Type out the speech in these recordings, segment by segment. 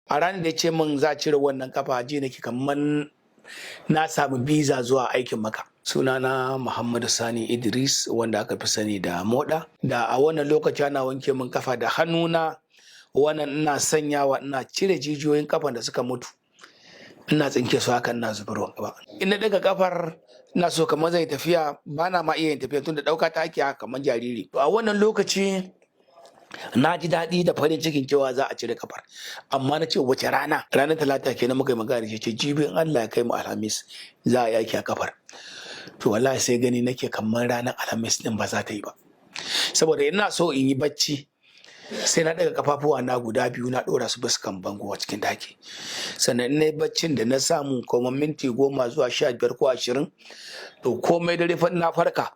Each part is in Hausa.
A ranar da ya ce min za a cire wannan kafa ji nake kamar na samu biza zuwa aikin maka. Sunana Muhammadu Sani Idris wanda aka fi sani da Moda. Da a wannan lokaci ana wanke min kafa da hannuna, wannan ina sanyawa ina cire jijiyoyin kafan da suka mutu. Ina tsinke su haka ina zubarwa gaba. In na daga kafar ina so kamar zai tafiya bana ma iya yin tafiya tunda dauka ta ake haka kamar jariri. To a wannan lokaci na ji daɗi da farin cikin cewa za a cire kafar, amma na ce wace rana? Ranar Talata kenan muka yi magana da ce jibin Allah ya kai mu Alhamis za a yaki a kafar. To wallahi sai gani nake kamar ranar Alhamis din ba za ta yi ba, saboda ina so in yi bacci sai na daga kafafuwa na guda biyu na ɗora su kan bango a cikin daki, sannan na yi baccin da na samu kuma minti 10 zuwa 15 ko 20, to komai dare na farka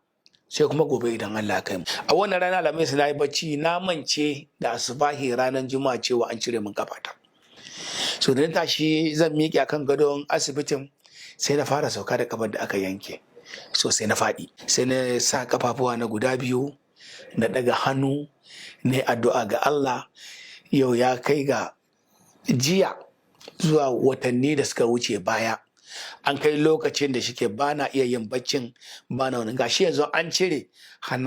sai kuma gobe idan Allah ya kai mu. A wannan rana Alhamis na yi bacci na mance da asubahi ranar Juma'a cewa an cire min kafata. So da na tashi zan miƙe akan gadon asibitin sai na fara sauka da kafar da aka yanke. So sai na faɗi, sai na sa kafafuwa na guda biyu na daga hannu na yi addu'a ga Allah. Yau ya kai ga jiya zuwa watanni da suka wuce baya an kai lokacin da shike ba na iya yin baccin, ba na wani gashi yanzu an cire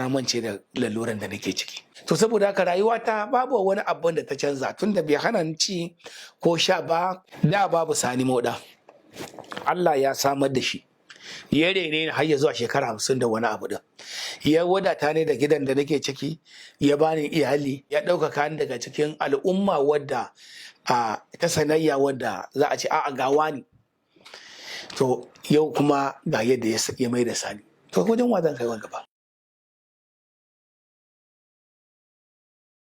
mance da laluran da nake ciki. To saboda haka rayuwata babu wani abin da ta canza tun da bai hana ni ci ko sha ba. Da babu Sani Moda, Allah ya samar da shi, ya rene har ya zuwa shekara 50 da wani abu din, ya wadata ne da gidan da nake ciki, ya bani iyali, ya ɗaukaka ni daga cikin al'umma wadda ta sanayya wadda za a ce a'a gawa ne. To yau kuma ga yadda ya mai da Sani. To wajen wa zan kai wani gaba?